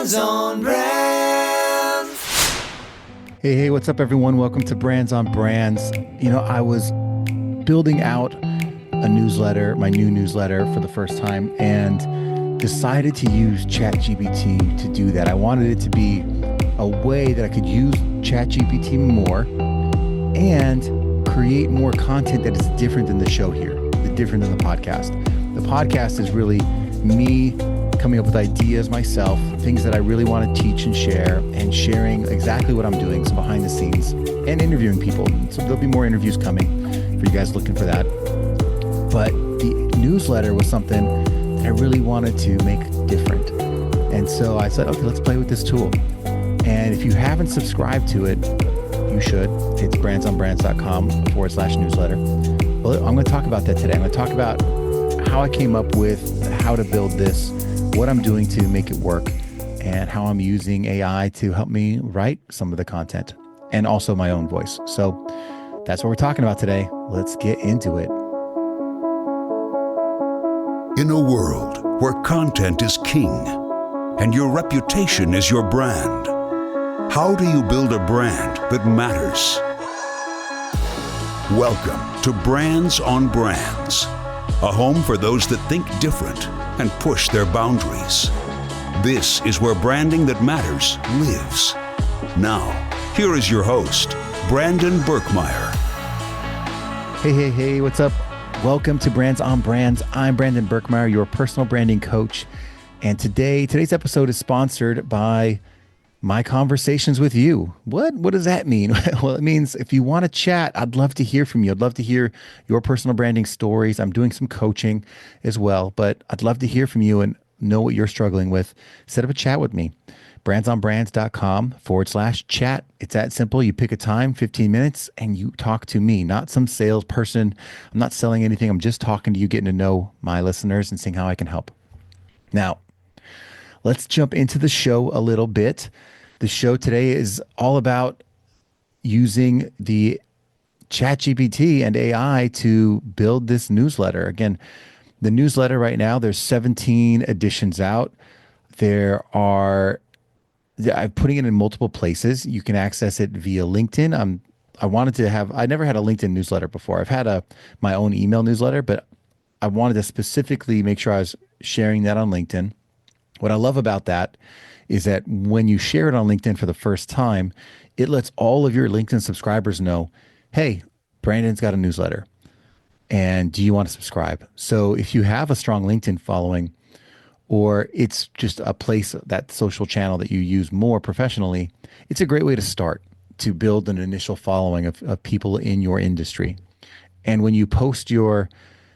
Brands on Brands. Hey, what's up, everyone? Welcome to Brands on Brands. I was building out a newsletter, my new newsletter for the first time, and decided to use ChatGPT to do that. I wanted it to be a way that I could use ChatGPT more and create more content that is different than the show here, different than the podcast. The podcast is really me coming up with ideas myself, things that I really want to teach and share, and sharing exactly what I'm doing, so behind the scenes, and interviewing people. So there'll be more interviews coming for you guys looking for that. But the newsletter was something that I really wanted to make different. And so I said, okay, let's play with this tool. And if you haven't subscribed to it, you should. It's brandsonbrands.com/newsletter. Well, I'm going to talk about that today. I'm going to talk about how I came up with how to build this, what I'm doing to make it work, and how I'm using AI to help me write some of the content and also my own voice. So that's what we're talking about today. Let's get into it. In a world where content is king and your reputation is your brand, how do you build a brand that matters? Welcome to Brands on Brands, a home for those that think different and push their boundaries. This is where branding that matters lives. Now, here is your host, Brandon Birkmeyer. Hey, what's up? Welcome to Brands on Brands. I'm Brandon Birkmeyer, your personal branding coach. And today's episode is sponsored by my conversations with you. What does that mean? Well, it means if you want to chat, I'd love to hear from you. I'd love to hear your personal branding stories. I'm doing some coaching as well, but I'd love to hear from you and know what you're struggling with. Set up a chat with me. brandsonbrands.com/chat. It's that simple. You pick a time, 15 minutes, and you talk to me, not some salesperson. I'm not selling anything. I'm just talking to you, getting to know my listeners and seeing how I can help. Now, let's jump into the show a little bit. The show today is all about using the ChatGPT and AI to build this newsletter. Again, the newsletter right now, there's 17 editions out. I'm putting it in multiple places. You can access it via LinkedIn. I never had a LinkedIn newsletter before. I've had my own email newsletter, but I wanted to specifically make sure I was sharing that on LinkedIn. What I love about that is that when you share it on LinkedIn for the first time, it lets all of your LinkedIn subscribers know, hey, Brandon's got a newsletter, and do you want to subscribe? So if you have a strong LinkedIn following, or it's just a place, that social channel that you use more professionally, it's a great way to start to build an initial following of people in your industry. And when you post your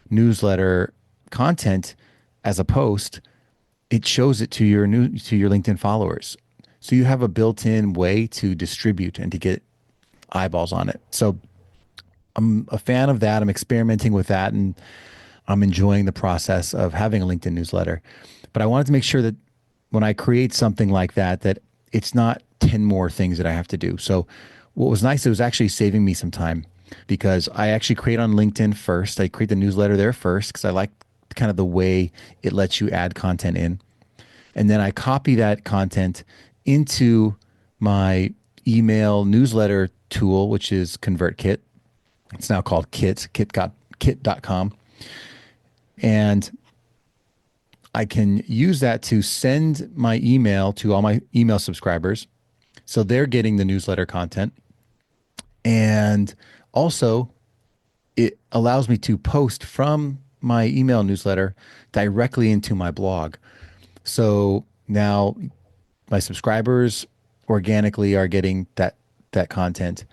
newsletter content as a post, it shows it to your LinkedIn followers. So you have a built-in way to distribute and to get eyeballs on it. So I'm a fan of that. I'm experimenting with that, and I'm enjoying the process of having a LinkedIn newsletter. But I wanted to make sure that when I create something like that, that it's not 10 more things that I have to do. So what was nice, it was actually saving me some time, because I actually create on LinkedIn first. I create the newsletter there first because I like kind of the way it lets you add content in. And then I copy that content into my email newsletter tool, which is ConvertKit. It's now called kit.com. And I can use that to send my email to all my email subscribers. So they're getting the newsletter content. And also, it allows me to post from my email newsletter directly into my blog. So now my subscribers organically are getting that content.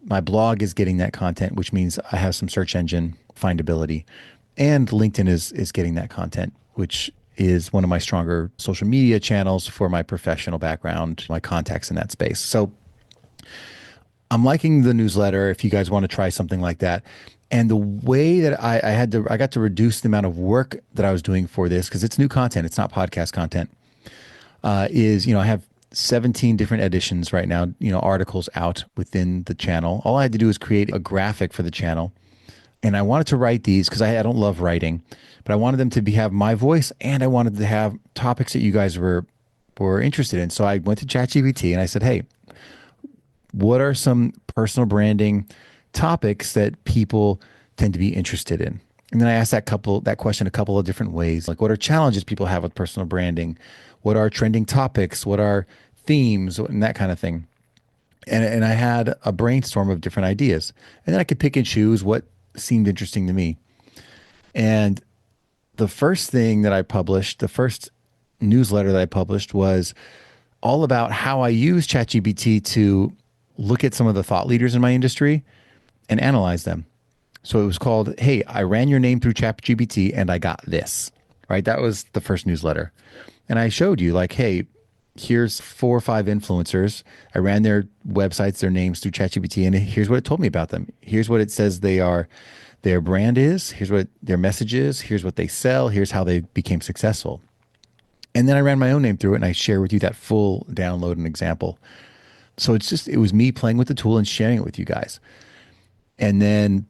My blog is getting that content, which means I have some search engine findability. And LinkedIn is getting that content, which is one of my stronger social media channels for my professional background, my contacts in that space. So I'm liking the newsletter if you guys want to try something like that. And the way that I got to reduce the amount of work that I was doing for this, because it's new content, it's not podcast content, is, I have 17 different editions right now, articles out within the channel. All I had to do is create a graphic for the channel. And I wanted to write these because I don't love writing, but I wanted them to have my voice, and I wanted to have topics that you guys were were interested in. So I went to ChatGPT and I said, hey, what are some personal branding topics that people tend to be interested in? And then I asked that question a couple of different ways. Like, what are challenges people have with personal branding? What are trending topics? What are themes and that kind of thing? And I had a brainstorm of different ideas. And then I could pick and choose what seemed interesting to me. And the first thing that I published, the first newsletter that I published was all about how I use ChatGPT to look at some of the thought leaders in my industry and analyze them. So it was called, hey, I ran your name through ChatGPT and I got this, right? That was the first newsletter. And I showed you like, hey, here's 4 or 5 influencers. I ran their websites, their names through ChatGPT, and here's what it told me about them. Here's what it says they are, their brand is. Here's what their message is. Here's what they sell. Here's how they became successful. And then I ran my own name through it, and I share with you that full download and example. So it was me playing with the tool and sharing it with you guys. And then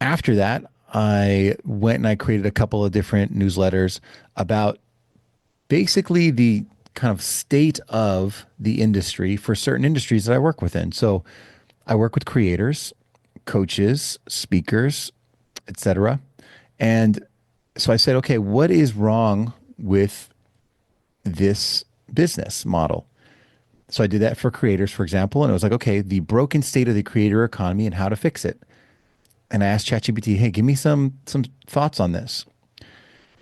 after that, I went and I created a couple of different newsletters about basically the kind of state of the industry for certain industries that I work within. So I work with creators, coaches, speakers, etc. And so I said, okay, what is wrong with this business model? So I did that for creators, for example, and it was like, okay, the broken state of the creator economy and how to fix it. And I asked ChatGPT, hey, give me some thoughts on this.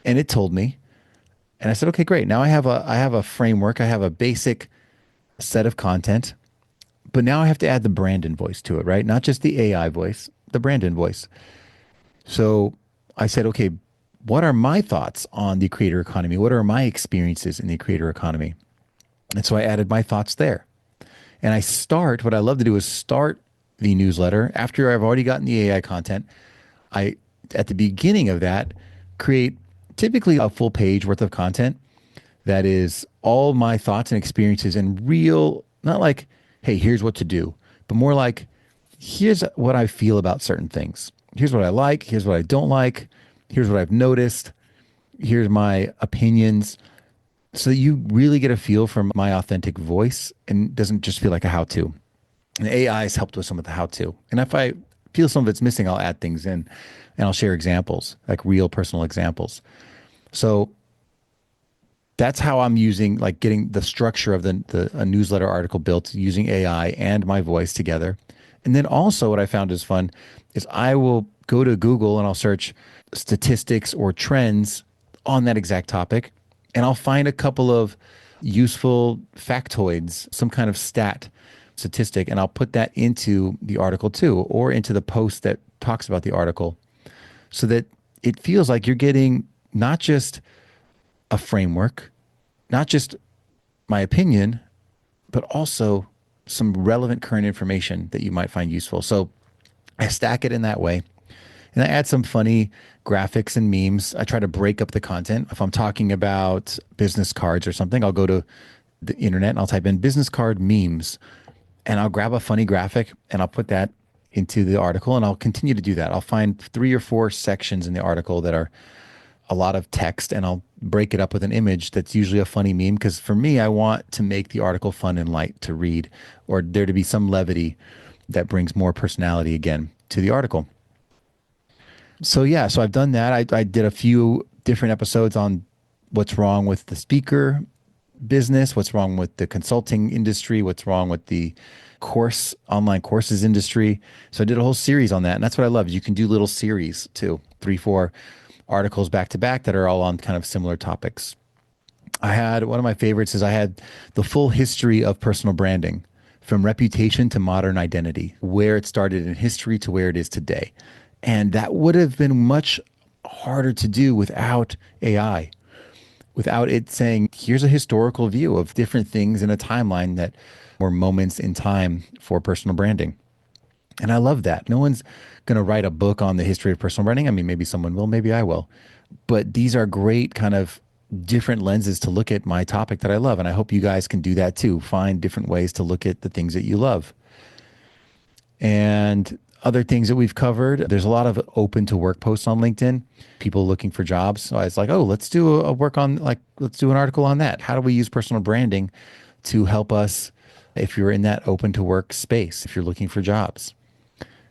And it told me. And I said, okay, great. Now I have a framework. I have a basic set of content, but now I have to add the Brandon voice to it, right? Not just the AI voice, the Brandon voice. So I said, okay, what are my thoughts on the creator economy? What are my experiences in the creator economy? And so I added my thoughts there. And what I love to do is start the newsletter after I've already gotten the AI content. At the beginning of that, create typically a full page worth of content that is all my thoughts and experiences and real, not like, hey, here's what to do, but more like, here's what I feel about certain things. Here's what I like. Here's what I don't like. Here's what I've noticed. Here's my opinions. So that you really get a feel for my authentic voice and doesn't just feel like a how-to. And AI has helped with some of the how-to. And if I feel some of it's missing, I'll add things in and I'll share examples, like real personal examples. So that's how I'm using, like getting the structure of a newsletter article built using AI and my voice together. And then also what I found is fun is I will go to Google and I'll search statistics or trends on that exact topic. And I'll find a couple of useful factoids, some kind of statistic, and I'll put that into the article too, or into the post that talks about the article, so that it feels like you're getting not just a framework, not just my opinion, but also some relevant current information that you might find useful. So I stack it in that way. And I add some funny graphics and memes. I try to break up the content. If I'm talking about business cards or something, I'll go to the internet and I'll type in business card memes and I'll grab a funny graphic and I'll put that into the article, and I'll continue to do that. I'll find 3 or 4 sections in the article that are a lot of text, and I'll break it up with an image that's usually a funny meme, because for me, I want to make the article fun and light to read, or there to be some levity that brings more personality again to the article. So yeah, so I've done that. I did a few different episodes on what's wrong with the speaker business, what's wrong with the consulting industry, what's wrong with the online courses industry. So I did a whole series on that. And that's what I love. You can do little series too, 3, 4 articles back to back that are all on kind of similar topics. One of my favorites is I had the full history of personal branding, from reputation to modern identity, where it started in history to where it is today. And that would have been much harder to do without AI, without it saying, here's a historical view of different things in a timeline that were moments in time for personal branding. And I love that. No one's going to write a book on the history of personal branding. I mean, maybe someone will, maybe I will. But these are great kind of different lenses to look at my topic that I love. And I hope you guys can do that too. Find different ways to look at the things that you love. And other things that we've covered. There's a lot of open to work posts on LinkedIn, people looking for jobs. So I was like, oh, let's do let's do an article on that. How do we use personal branding to help us if you're in that open to work space, if you're looking for jobs?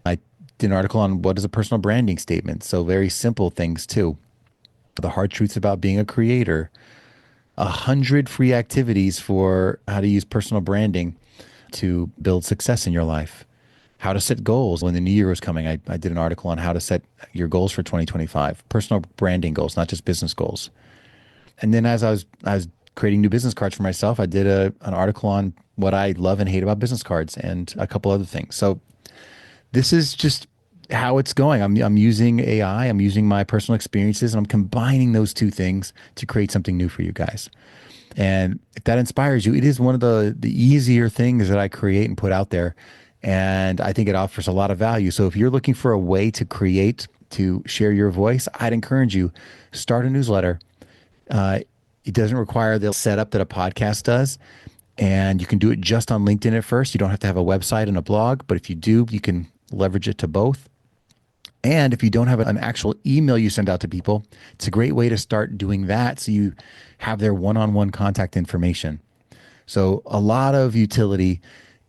I did an article on what is a personal branding statement. So very simple things too. The hard truths about being a creator, 100 free activities for how to use personal branding to build success in your life. How to set goals when the new year was coming. I did an article on how to set your goals for 2025, personal branding goals, not just business goals. And then as I was creating new business cards for myself, I did an article on what I love and hate about business cards and a couple other things. So this is just how it's going. I'm using AI, I'm using my personal experiences, and I'm combining those two things to create something new for you guys. And if that inspires you, it is one of the easier things that I create and put out there. And I think it offers a lot of value. So if you're looking for a way to create, to share your voice, I'd encourage you, start a newsletter. It doesn't require the setup that a podcast does. And you can do it just on LinkedIn at first. You don't have to have a website and a blog. But if you do, you can leverage it to both. And if you don't have an actual email you send out to people, it's a great way to start doing that so you have their one-on-one contact information. So a lot of utility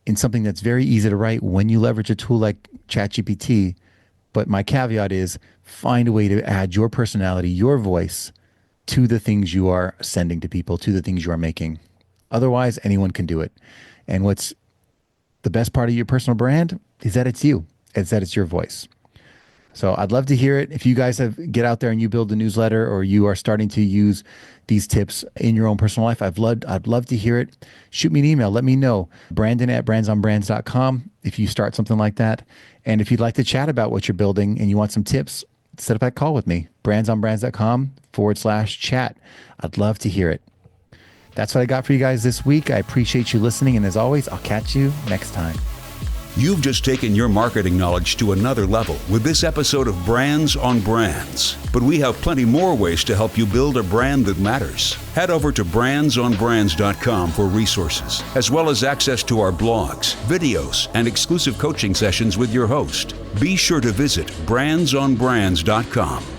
in something that's very easy to write when you leverage a tool like ChatGPT. But my caveat is find a way to add your personality, your voice to the things you are sending to people, to the things you are making. Otherwise, anyone can do it. And what's the best part of your personal brand is that it's you. It's that it's your voice. So I'd love to hear it. If you guys get out there and you build a newsletter or you are starting to use these tips in your own personal life, I'd love to hear it. Shoot me an email. Let me know. Brandon@brandsonbrands.com if you start something like that. And if you'd like to chat about what you're building and you want some tips, set up that call with me. brandsonbrands.com/chat. I'd love to hear it. That's what I got for you guys this week. I appreciate you listening. And as always, I'll catch you next time. You've just taken your marketing knowledge to another level with this episode of Brands on Brands. But we have plenty more ways to help you build a brand that matters. Head over to brandsonbrands.com for resources, as well as access to our blogs, videos, and exclusive coaching sessions with your host. Be sure to visit brandsonbrands.com.